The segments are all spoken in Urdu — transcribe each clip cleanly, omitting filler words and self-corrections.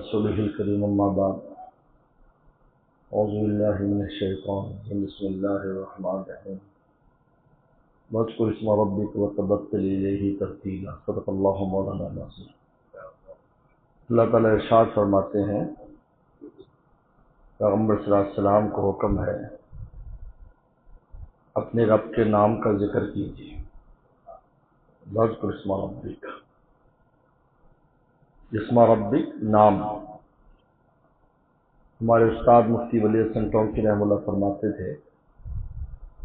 ورسوله الكريم أما بعد أعوذ بالله من الشيطان الرجيم بسم الله الرحمن الرحيم واذكر اسم ربك وتبتل إليه تبتيلا صدق الله مولانا العظيم۔ اللہ تعالیٰ ارشاد فرماتے ہیں پیغمبر صلی اللہ علیہ وسلم کو حکم ہے اپنے رب کے نام کا ذکر کیجیے۔ واذکر اسم ربک، اسم ربک نام۔ ہمارے استاد مفتی ولی حسن ٹونکی رحمہ اللہ فرماتے تھے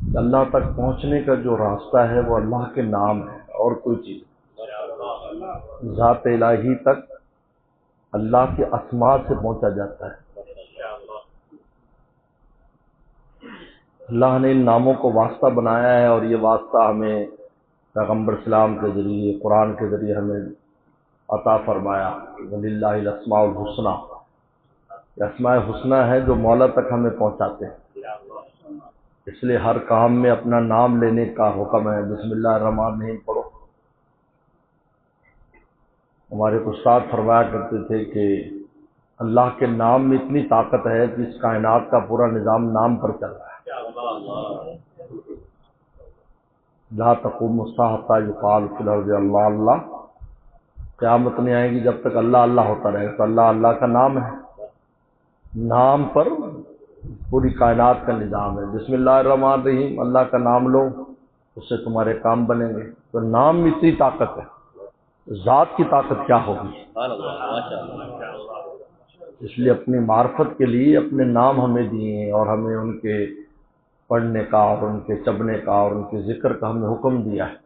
کہ اللہ تک پہنچنے کا جو راستہ ہے وہ اللہ کے نام ہے اور کوئی چیز نہیں۔ ذات الہی تک اللہ کے اسماء سے پہنچا جاتا ہے۔ اللہ نے ان ناموں کو واسطہ بنایا ہے اور یہ واسطہ ہمیں پیغمبر اسلام کے ذریعے قرآن کے ذریعے ہمیں عطا فرمایا۔ وَلِلَّهِ الْأَسْمَاءُ الْحُسْنَى، یہ اسماء حسنہ ہے جو مولا تک ہمیں پہنچاتے ہیں۔ اس لیے ہر کام میں اپنا نام لینے کا حکم ہے۔ بسم اللہ الرحمن الرحیم پڑھو۔ ہمارے استاد فرمایا کرتے تھے کہ اللہ کے نام میں اتنی طاقت ہے کہ اس کائنات کا پورا نظام نام پر چل رہا ہے۔ لا تقوم الساعة حتى يقال في الأرض اللہ اللہ، قیامت نہیں آئے گی جب تک اللہ اللہ ہوتا رہے گا۔ تو اللہ اللہ کا نام ہے، نام پر پوری کائنات کا نظام ہے۔ بسم اللہ الرحمن الرحیم، اللہ کا نام لو، اس سے تمہارے کام بنیں گے۔ تو نام میں اتنی طاقت ہے، ذات کی طاقت کیا ہوگی؟ اس لیے اپنی معرفت کے لیے اپنے نام ہمیں دیے ہیں اور ہمیں ان کے پڑھنے کا اور ان کے چبنے کا اور ان کے ذکر کا ہمیں حکم دیا ہے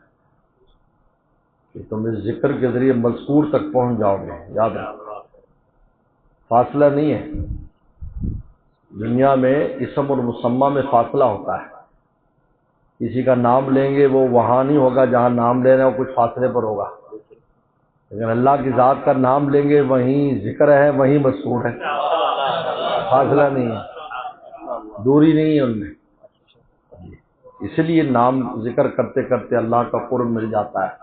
کہ تم اس ذکر کے ذریعے مذکور تک پہنچ جاؤ گے۔ یاد رکھو، فاصلہ نہیں ہے۔ دنیا میں اسم اور مسمہ میں فاصلہ ہوتا ہے۔ کسی کا نام لیں گے وہ وہاں نہیں ہوگا جہاں نام لے رہے ہیں، وہ کچھ فاصلے پر ہوگا۔ لیکن اللہ کی ذات کا نام لیں گے وہیں ذکر ہے، وہیں مذکور ہے، فاصلہ نہیں ہے، دوری نہیں ہے ان میں۔ اس لیے نام ذکر کرتے کرتے اللہ کا قرب مل جاتا ہے۔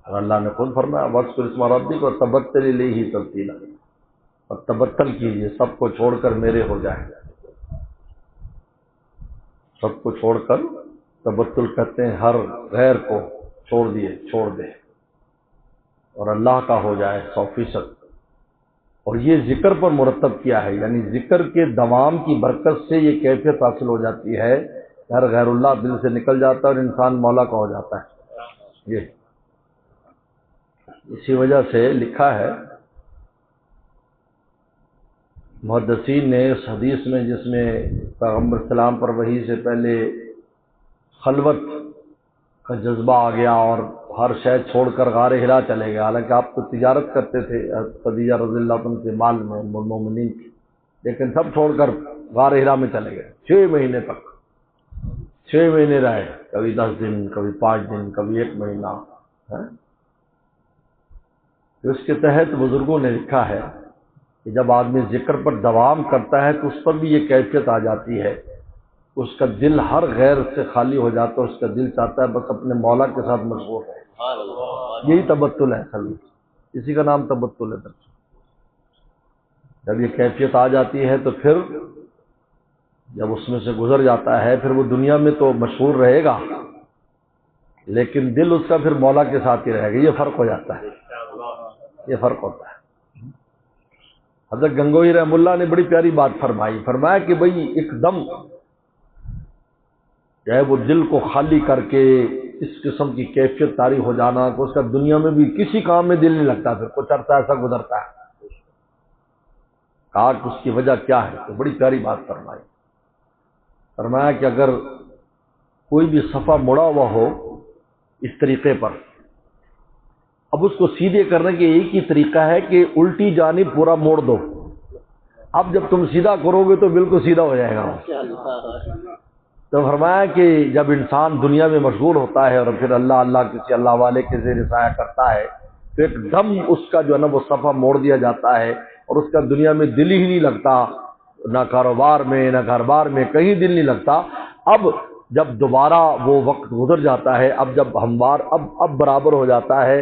اور اللہ نے خود فرمایا واذکر اسم ربک وتبتل الیہ تبتیلا، اور تبتل کیجیے، سب کو چھوڑ کر میرے ہو جائیں۔ سب کو چھوڑ کر تبتل کہتے ہیں ہر غیر کو چھوڑ دے اور اللہ کا ہو جائے 100%۔ اور یہ ذکر پر مرتب کیا ہے، یعنی ذکر کے دوام کی برکت سے یہ کیفیت حاصل ہو جاتی ہے، ہر غیر اللہ دل سے نکل جاتا ہے اور انسان مولا کا ہو جاتا ہے۔ یہ اسی وجہ سے لکھا ہے محدثین نے اس حدیث میں، جس میں پیغمبر السلام پر وحی سے پہلے خلوت کا جذبہ آ گیا اور ہر شے چھوڑ کر غار ہرا چلے گئے، حالانکہ آپ تو تجارت کرتے تھے خدیجہ رضی اللہ عنہ کے مال میں مومنین کی، لیکن سب چھوڑ کر غار ہرا میں چلے گئے 6 مہینے تک۔ 6 مہینے رہے، کبھی 10 دن، کبھی 5 دن، کبھی 1 مہینہ۔ اس کے تحت بزرگوں نے لکھا ہے کہ جب آدمی ذکر پر دوام کرتا ہے تو اس پر بھی یہ کیفیت آ جاتی ہے، اس کا دل ہر غیر سے خالی ہو جاتا ہے، اس کا دل چاہتا ہے بس اپنے مولا کے ساتھ مشغول ہے۔ یہی تبتل ہے اصل میں، اسی کا نام تبتل ہے۔ جب یہ کیفیت آ جاتی ہے تو پھر جب اس میں سے گزر جاتا ہے پھر وہ دنیا میں تو مشہور رہے گا لیکن دل اس کا پھر مولا کے ساتھ ہی رہے گا۔ یہ فرق ہو جاتا ہے، یہ فرق ہوتا ہے۔ حضرت گنگوہی رحمہ اللہ نے بڑی پیاری بات فرمایا کہ بھئی ایک دم جو ہے وہ دل کو خالی کر کے اس قسم کی کیفیت طاری ہو جانا کہ اس کا دنیا میں بھی کسی کام میں دل نہیں لگتا، پھر کچھ عرصہ ایسا گزرتا ہے۔ کہا کہ اس کی وجہ کیا ہے؟ تو بڑی پیاری بات فرمایا کہ اگر کوئی بھی صفحہ مڑا ہوا ہو اس طریقے پر، اب اس کو سیدھے کرنے کے ایک ہی طریقہ ہے کہ الٹی جانب پورا موڑ دو۔ اب جب تم سیدھا کرو گے تو بالکل سیدھا ہو جائے گا۔ تو فرمایا کہ جب انسان دنیا میں مشغول ہوتا ہے اور پھر اللہ کسی اللہ والے کے زیر سایہ کرتا ہے تو ایک دم اس کا جو ہے نا وہ صفحہ موڑ دیا جاتا ہے اور اس کا دنیا میں دل ہی نہیں لگتا، نہ کاروبار میں نہ گھر بار میں، کہیں دل نہیں لگتا۔ اب جب دوبارہ وہ وقت گزر جاتا ہے، اب جب ہموار اب برابر ہو جاتا ہے،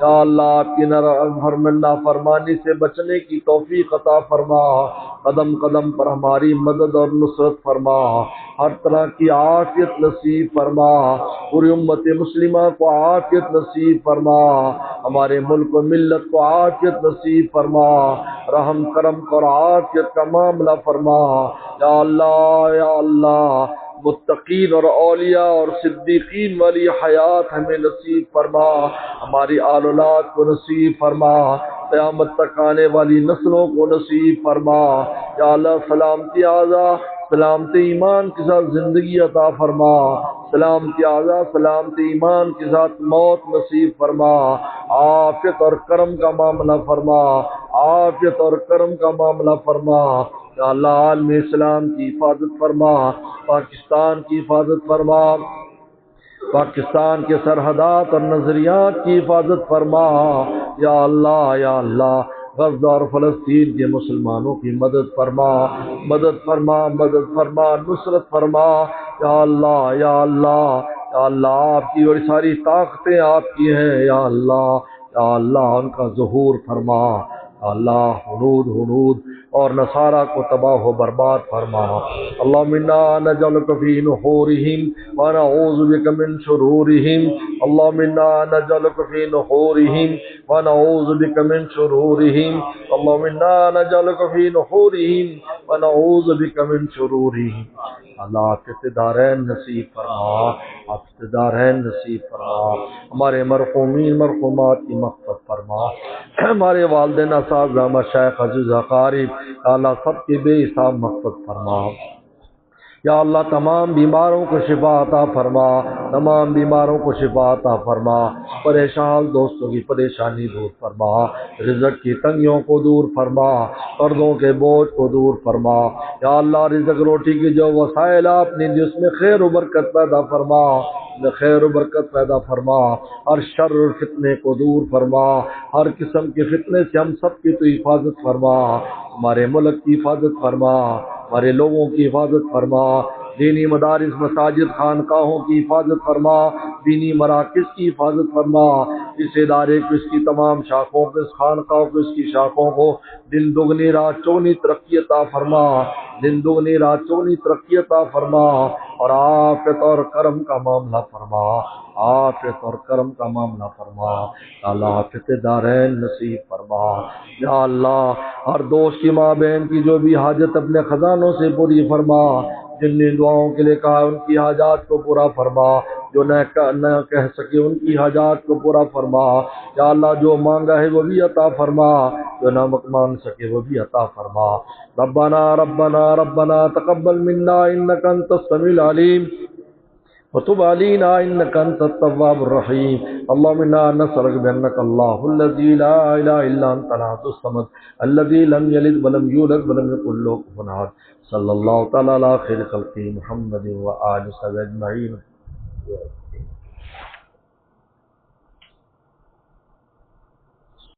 یا اللہ آپ کی نافرمانی سے بچنے کی توفیق عطا فرما، قدم قدم پر ہماری مدد اور نصرت فرما، ہر طرح کی عافیت نصیب فرما، پوری امت مسلمہ کو عافیت نصیب فرما، ہمارے ملک و ملت کو عافیت نصیب فرما، رحم کرم اور عافیت کا معاملہ فرما، یا اللہ یا اللہ، متقین اور اولیاء اور صدیقین والی حیات ہمیں نصیب فرما، ہماری آل اولاد کو نصیب فرما، قیامت تک آنے والی نسلوں کو نصیب فرما، یا اللہ سلامتی اعضا سلامتی ایمان کے ساتھ زندگی عطا فرما، سلامتی اعضا سلامتی ایمان کے ساتھ موت نصیب فرما، عافیت اور کرم کا معاملہ فرما، عافیت اور کرم کا معاملہ فرما، یا اللہ عالم اسلام کی حفاظت فرما، پاکستان کی حفاظت فرما، پاکستان کے سرحدات اور نظریات کی حفاظت فرما، یا اللہ یا اللہ، غزہ اور فلسطین کے مسلمانوں کی مدد فرما، مدد فرما، مدد فرما، نصرت فرما، یا اللہ یا اللہ، یا اللہ آپ کی اور ساری طاقتیں آپ کی ہیں، یا اللہ یا اللہ ان کا ظہور فرما، یا اللہ حنود حنود اور نصارہ کو تباہ و برباد فرما، اللہم انا نجعلک فی نحورہم ونعوذ بک من شرورہم، اللہم انا نجعلک فی نحورہم ونعوذ بک من شرورہم، اللہم انا نجعلک فی نحورہم ونعوذ بک من شرورہم، اللہ آپ دارین نصیب فرما، آپ دارین نصیب فرما، ہمارے مرحومین مرحومات کی مغفرت فرما، ہمارے والدین اساتذہ مشائخ عزیز اقارب اللہ سب کی بے حساب مغفرت فرما، یا اللہ تمام بیماروں کو شفا عطا فرما، تمام بیماروں کو شفا عطا فرما، پریشان دوستوں کی پریشانی دور فرما، رزق کی تنگیوں کو دور فرما، قرضوں کے بوجھ کو دور فرما، یا اللہ رزق روٹی کی جو وسائل آپ نے دی اس میں خیر و برکت پیدا فرما، خیر و برکت پیدا فرما، ہر شر اور فتنے کو دور فرما، ہر قسم کے فتنے سے ہم سب کی تو حفاظت فرما، ہمارے ملک کی حفاظت فرما، ہمارے لوگوں کی حفاظت فرما، دینی مدارس مساجد خانقاہوں کی حفاظت فرما، دینی مراکز کی حفاظت فرما، اس ادارے کو اس کی تمام شاخوں کو، اس خانقاہوں کو اس کی شاخوں کو دن دگنی رات چوگنی ترقی عطا فرما، دن دگنی رات چوگنی ترقی عطا فرما، اور عافیت اور کرم کا معاملہ فرما، عافیت اور کرم کا معاملہ فرما، اللہ عافیت دارین نصیب فرما، یا اللہ ہر دوست کی ماں بہن کی جو بھی حاجت اپنے خزانوں سے پوری فرما، جن نے دعاؤں کے لیے کہا ان کی حاجات کو پورا فرما، جو نہ کہہ سکے ان کی حاجات کو پورا فرما، یا اللہ جو مانگا ہے وہ بھی عطا فرما، جو نہ مانگ سکے وہ بھی عطا فرما، ربنا ربنا ربنا تقبل منا انك انت السميع العليم وتب علينا انك انت التواب الرحيم، اللهم انا نسألك بانك الله الذي لا اله الا انت الاحد الصمد الذي لم يلد ولم يولد ولم يكن له كفوا احد، صلى الله تعالى على خير خلقه محمد وآله وصحبه اجمعين.